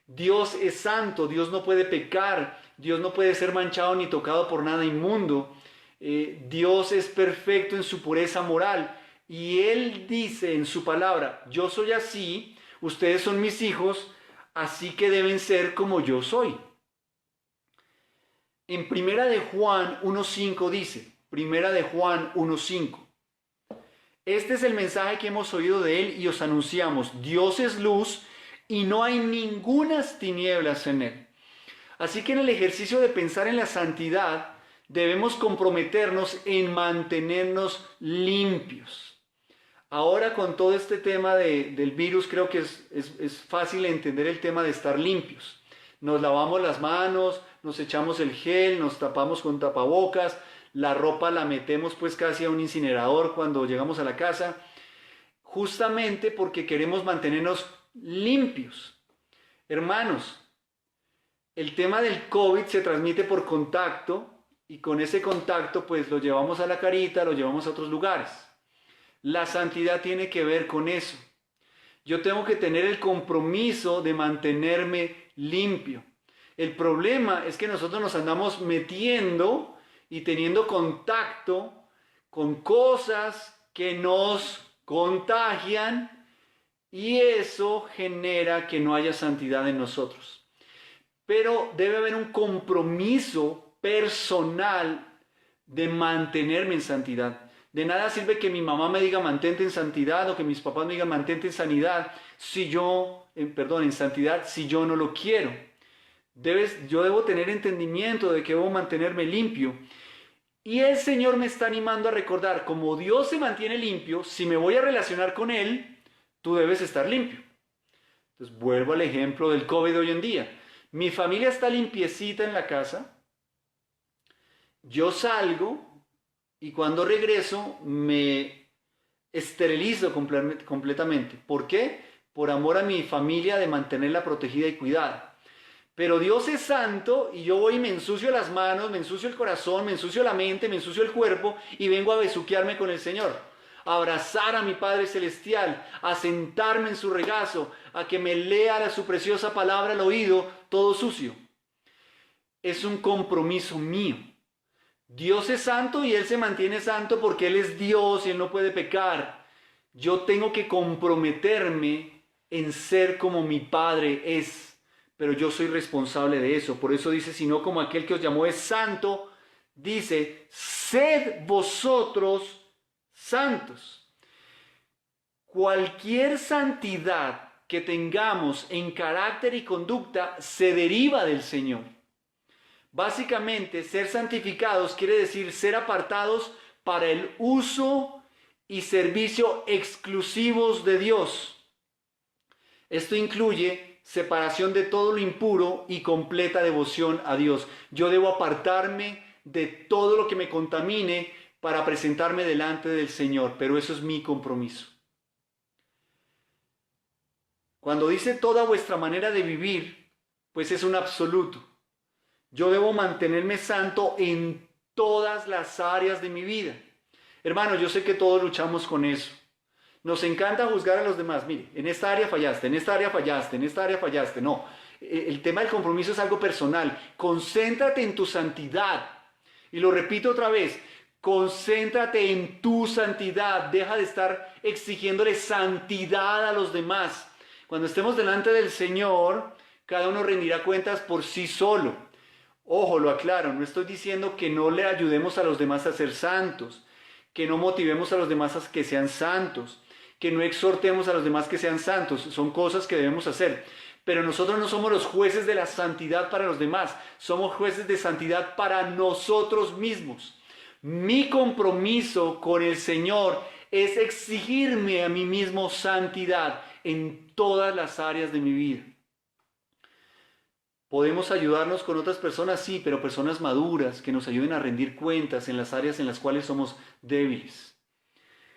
Dios es santo, Dios no puede pecar, Dios no puede ser manchado ni tocado por nada inmundo. Dios es perfecto en su pureza moral y Él dice en su palabra, yo soy así, ustedes son mis hijos, así que deben ser como yo soy. En Primera de Juan 1.5 dice, Primera de Juan 1.5, este es el mensaje que hemos oído de Él y os anunciamos, Dios es luz y no hay ningunas tinieblas en Él. Así que en el ejercicio de pensar en la santidad, debemos comprometernos en mantenernos limpios. Ahora con todo este tema del virus creo que es fácil entender el tema de estar limpios. Nos lavamos las manos, nos echamos el gel, nos tapamos con tapabocas, la ropa la metemos pues casi a un incinerador cuando llegamos a la casa, justamente porque queremos mantenernos limpios. Hermanos, el tema del COVID se transmite por contacto y con ese contacto pues lo llevamos a la carita, lo llevamos a otros lugares. La santidad tiene que ver con eso. Yo tengo que tener el compromiso de mantenerme limpio. El problema es que nosotros nos andamos metiendo y teniendo contacto con cosas que nos contagian y eso genera que no haya santidad en nosotros. Pero debe haber un compromiso personal de mantenerme en santidad. De nada sirve que mi mamá me diga mantente en santidad o que mis papás me digan mantente en sanidad en santidad si yo no lo quiero. Yo debo tener entendimiento de que debo mantenerme limpio. Y el Señor me está animando a recordar, como Dios se mantiene limpio, si me voy a relacionar con Él, tú debes estar limpio. Entonces vuelvo al ejemplo del COVID hoy en día. Mi familia está limpiecita en la casa, yo salgo y cuando regreso me esterilizo completamente. ¿Por qué? Por amor a mi familia de mantenerla protegida y cuidada. Pero Dios es santo y yo voy y me ensucio las manos, me ensucio el corazón, me ensucio la mente, me ensucio el cuerpo y vengo a besuquearme con el Señor, a abrazar a mi Padre Celestial, a sentarme en su regazo, a que me lea su preciosa palabra al oído, todo sucio. Es un compromiso mío. Dios es santo y Él se mantiene santo porque Él es Dios y Él no puede pecar. Yo tengo que comprometerme en ser como mi Padre es. Pero yo soy responsable de eso. Por eso dice, sino como aquel que os llamó es santo, dice, sed vosotros santos. Cualquier santidad que tengamos en carácter y conducta se deriva del Señor. Básicamente, ser santificados quiere decir ser apartados para el uso y servicio exclusivos de Dios. Esto incluye separación de todo lo impuro y completa devoción a Dios. Yo debo apartarme de todo lo que me contamine para presentarme delante del Señor, pero eso es mi compromiso. Cuando dice toda vuestra manera de vivir, pues es un absoluto. Yo debo mantenerme santo en todas las áreas de mi vida. Hermano, yo sé que todos luchamos con eso. Nos encanta juzgar a los demás. Mire, en esta área fallaste, en esta área fallaste, en esta área fallaste. No, el tema del compromiso es algo personal. Concéntrate en tu santidad. Y lo repito otra vez, concéntrate en tu santidad. Deja de estar exigiéndole santidad a los demás. Cuando estemos delante del Señor, cada uno rendirá cuentas por sí solo. Ojo, lo aclaro, no estoy diciendo que no le ayudemos a los demás a ser santos, que no motivemos a los demás a que sean santos, que no exhortemos a los demás que sean santos. Son cosas que debemos hacer. Pero nosotros no somos los jueces de la santidad para los demás, somos jueces de santidad para nosotros mismos. Mi compromiso con el Señor es exigirme a mí mismo santidad en todas las áreas de mi vida. Podemos ayudarnos con otras personas, sí, pero personas maduras que nos ayuden a rendir cuentas en las áreas en las cuales somos débiles.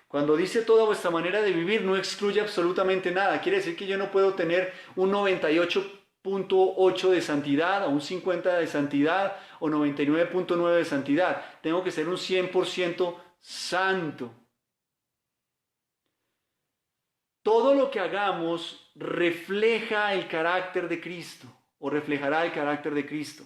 Cuando dice toda vuestra manera de vivir, no excluye absolutamente nada. Quiere decir que yo no puedo tener un 98.8 de santidad, o un 50 de santidad, o 99.9 de santidad. Tengo que ser un 100% santo. Todo lo que hagamos refleja el carácter de Cristo, o reflejará el carácter de Cristo.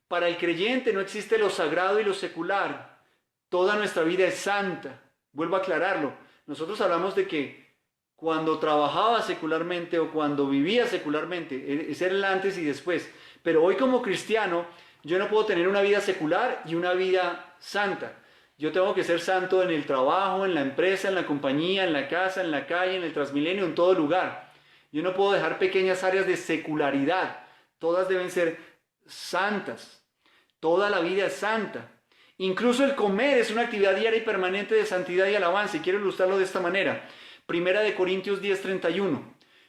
Para el creyente no existe lo sagrado y lo secular. Toda nuestra vida es santa. Vuelvo a aclararlo. Nosotros hablamos de que cuando trabajaba secularmente o cuando vivía secularmente, ese era el antes y después. Pero hoy como cristiano, yo no puedo tener una vida secular y una vida santa. Yo tengo que ser santo en el trabajo, en la empresa, en la compañía, en la casa, en la calle, en el Transmilenio, en todo lugar. Yo no puedo dejar pequeñas áreas de secularidad. Todas deben ser santas. Toda la vida es santa. Incluso el comer es una actividad diaria y permanente de santidad y alabanza. Y quiero ilustrarlo de esta manera. Primera de Corintios 10:31.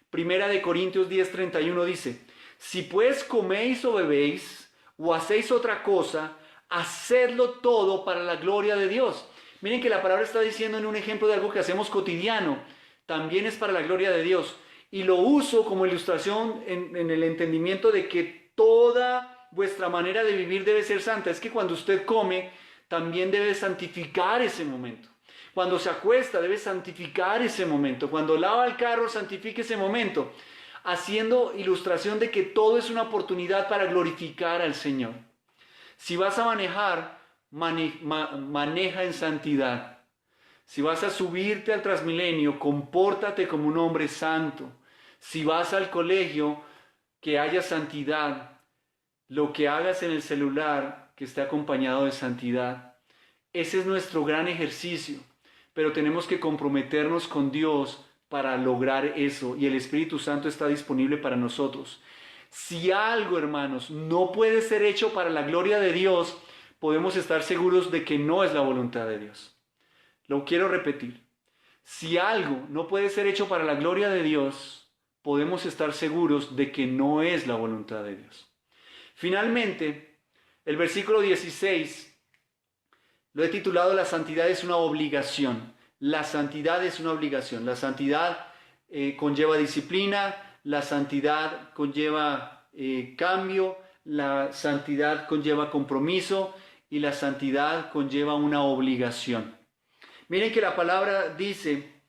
Primera de Corintios 10:31 dice: si pues coméis o bebéis o hacéis otra cosa, hacedlo todo para la gloria de Dios. Miren que la palabra está diciendo en un ejemplo de algo que hacemos cotidiano. También es para la gloria de Dios. Y lo uso como ilustración en el entendimiento de que toda vuestra manera de vivir debe ser santa. Es que cuando usted come, también debe santificar ese momento. Cuando se acuesta, debe santificar ese momento. Cuando lava el carro, santifique ese momento. Haciendo ilustración de que todo es una oportunidad para glorificar al Señor. Si vas a manejar, maneja en santidad. Si vas a subirte al Transmilenio, compórtate como un hombre santo. Si vas al colegio, que haya santidad. Lo que hagas en el celular, que esté acompañado de santidad. Ese es nuestro gran ejercicio. Pero tenemos que comprometernos con Dios para lograr eso. Y el Espíritu Santo está disponible para nosotros. Si algo, hermanos, no puede ser hecho para la gloria de Dios, podemos estar seguros de que no es la voluntad de Dios. Lo quiero repetir. Si algo no puede ser hecho para la gloria de Dios, podemos estar seguros de que no es la voluntad de Dios. Finalmente, el versículo 16 lo he titulado La santidad es una obligación. La santidad es una obligación. La santidad conlleva disciplina, la santidad conlleva cambio, la santidad conlleva compromiso y la santidad conlleva una obligación. Miren que la palabra dice,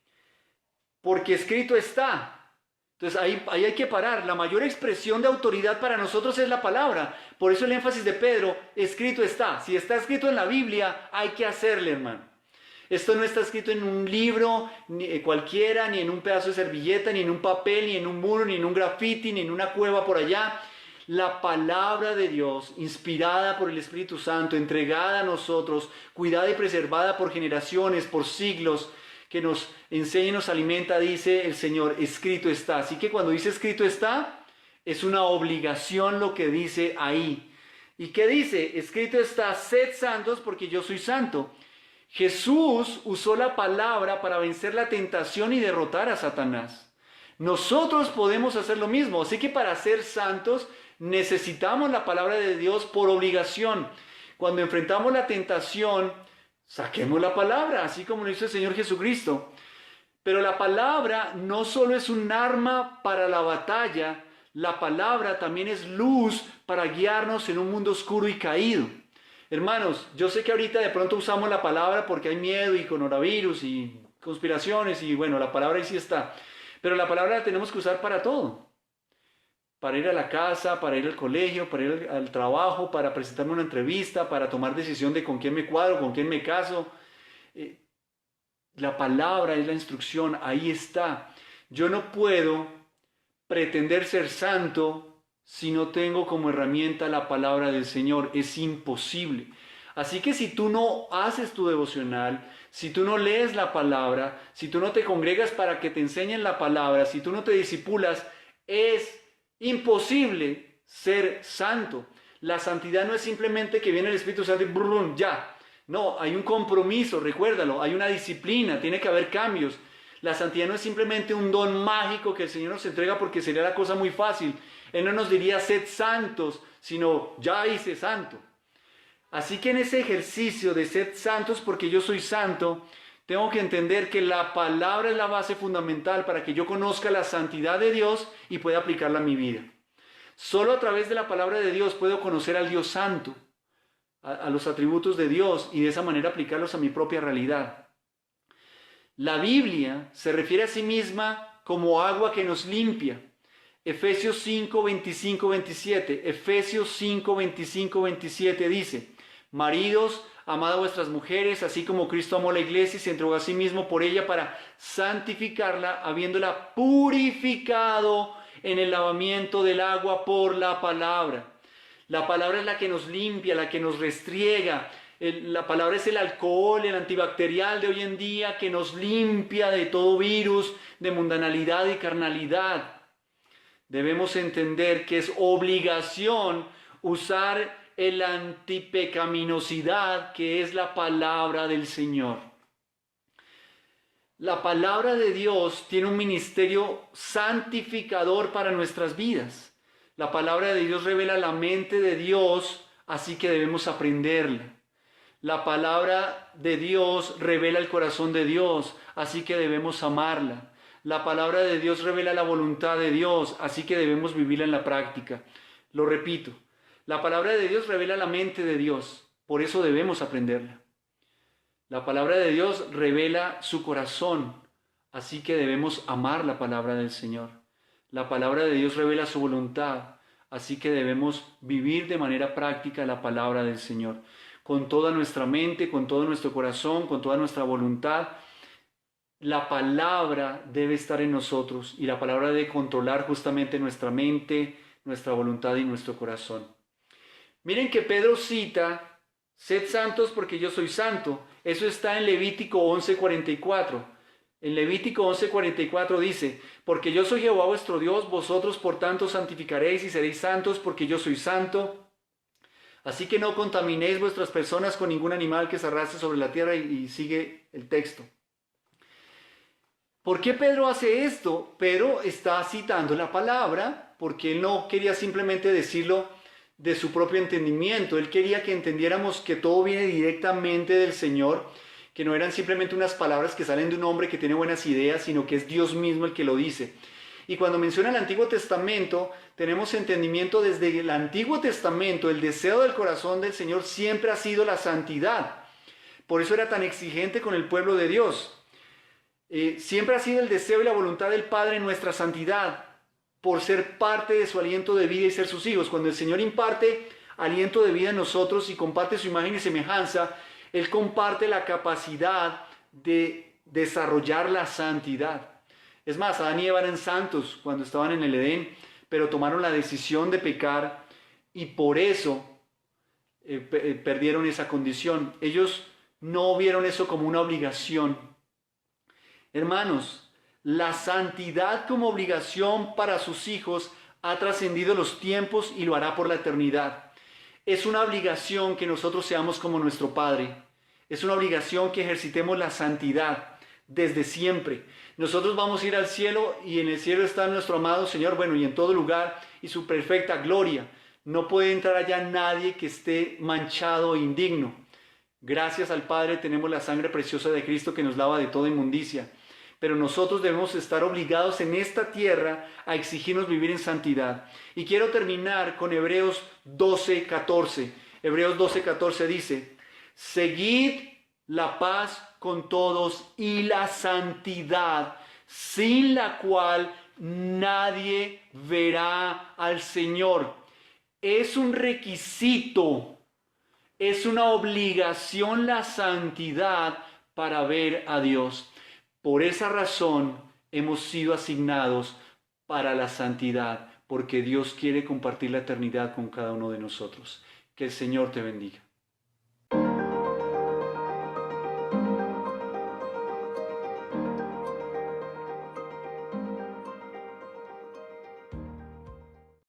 porque escrito está. Entonces ahí hay que parar. La mayor expresión de autoridad para nosotros es la palabra. Por eso el énfasis de Pedro, escrito está. Si está escrito en la Biblia, hay que hacerle, hermano. Esto no está escrito en un libro cualquiera, ni en un pedazo de servilleta, ni en un papel, ni en un muro, ni en un grafiti, ni en una cueva por allá. La palabra de Dios, inspirada por el Espíritu Santo, entregada a nosotros, cuidada y preservada por generaciones, por siglos, que nos enseña y nos alimenta, dice el Señor, escrito está. Así que cuando dice escrito está, es una obligación lo que dice ahí. ¿Y qué dice? Escrito está, sed santos porque yo soy santo. Jesús usó la palabra para vencer la tentación y derrotar a Satanás. Nosotros podemos hacer lo mismo. Así que para ser santos necesitamos la palabra de Dios por obligación. Cuando enfrentamos la tentación, saquemos la palabra, así como lo hizo el Señor Jesucristo. Pero la palabra no solo es un arma para la batalla, la palabra también es luz para guiarnos en un mundo oscuro y caído. Hermanos, yo sé que ahorita de pronto usamos la palabra porque hay miedo y coronavirus y conspiraciones y bueno, la palabra ahí sí está. Pero la palabra la tenemos que usar para todo. Para ir a la casa, para ir al colegio, para ir al trabajo, para presentarme una entrevista, para tomar decisión de con quién me cuadro, con quién me caso. La palabra es la instrucción, ahí está. Yo no puedo pretender ser santo si no tengo como herramienta la palabra del Señor. Es imposible. Así que si tú no haces tu devocional, si tú no lees la palabra, si tú no te congregas para que te enseñen la palabra, si tú no te disipulas, es imposible ser santo. La santidad no es simplemente que viene el Espíritu Santo y brum, ya. No, hay un compromiso, recuérdalo, hay una disciplina, tiene que haber cambios. La santidad no es simplemente un don mágico que el Señor nos entrega porque sería la cosa muy fácil. Él no nos diría sed santos, sino ya hice santo. Así que en ese ejercicio de sed santos porque yo soy santo, tengo que entender que la palabra es la base fundamental para que yo conozca la santidad de Dios y pueda aplicarla a mi vida. Solo a través de la palabra de Dios puedo conocer al Dios santo, a los atributos de Dios y de esa manera aplicarlos a mi propia realidad. La Biblia se refiere a sí misma como agua que nos limpia. Efesios 5, 25, 27. Efesios 5, 25, 27 dice: maridos, amad a vuestras mujeres, así como Cristo amó la iglesia y se entregó a sí mismo por ella para santificarla, habiéndola purificado en el lavamiento del agua por la palabra. La palabra es la que nos limpia, la que nos restriega. La palabra es el alcohol, el antibacterial de hoy en día que nos limpia de todo virus, de mundanalidad y carnalidad. Debemos entender que es obligación usar el antipecaminosidad que es la palabra del Señor. La palabra de Dios tiene un ministerio santificador para nuestras vidas. La palabra de Dios revela la mente de Dios, así que debemos aprenderla. La palabra de Dios revela el corazón de Dios, así que debemos amarla. La palabra de Dios revela la voluntad de Dios, así que debemos vivirla en la práctica. Lo repito, la palabra de Dios revela la mente de Dios, por eso debemos aprenderla. La palabra de Dios revela su corazón, así que debemos amar la palabra del Señor. La palabra de Dios revela su voluntad, así que debemos vivir de manera práctica la palabra del Señor. Con toda nuestra mente, con todo nuestro corazón, con toda nuestra voluntad, la palabra debe estar en nosotros y la palabra debe controlar justamente nuestra mente, nuestra voluntad y nuestro corazón. Miren que Pedro cita, sed santos porque yo soy santo. Eso está en Levítico 11:44. En Levítico 11:44 dice, porque yo soy Jehová vuestro Dios, vosotros por tanto santificaréis y seréis santos porque yo soy santo. Así que no contaminéis vuestras personas con ningún animal que se arrastre sobre la tierra y sigue el texto. ¿Por qué Pedro hace esto? Pedro está citando la palabra porque él no quería simplemente decirlo de su propio entendimiento. Él quería que entendiéramos que todo viene directamente del Señor, que no eran simplemente unas palabras que salen de un hombre que tiene buenas ideas, sino que es Dios mismo el que lo dice. Y cuando menciona el Antiguo Testamento, tenemos entendimiento desde el Antiguo Testamento, el deseo del corazón del Señor siempre ha sido la santidad. Por eso era tan exigente con el pueblo de Dios. Siempre ha sido el deseo y la voluntad del Padre en nuestra santidad, por ser parte de su aliento de vida y ser sus hijos. Cuando el Señor imparte aliento de vida en nosotros y comparte su imagen y semejanza, Él comparte la capacidad de desarrollar la santidad. Es más, Adán y Eva eran santos cuando estaban en el Edén, pero tomaron la decisión de pecar y por eso perdieron esa condición. Ellos no vieron eso como una obligación. Hermanos, la santidad como obligación para sus hijos ha trascendido los tiempos y lo hará por la eternidad. Es una obligación que nosotros seamos como nuestro Padre. Es una obligación que ejercitemos la santidad desde siempre. Nosotros vamos a ir al cielo y en el cielo está nuestro amado Señor, bueno, y en todo lugar y su perfecta gloria. No puede entrar allá nadie que esté manchado e indigno. Gracias al Padre tenemos la sangre preciosa de Cristo que nos lava de toda inmundicia. Pero nosotros debemos estar obligados en esta tierra a exigirnos vivir en santidad. Y quiero terminar con Hebreos 12:14. Hebreos 12:14 dice, seguid la paz con todos y la santidad, sin la cual nadie verá al Señor. Es un requisito, es una obligación la santidad para ver a Dios. Por esa razón hemos sido asignados para la santidad, porque Dios quiere compartir la eternidad con cada uno de nosotros. Que el Señor te bendiga.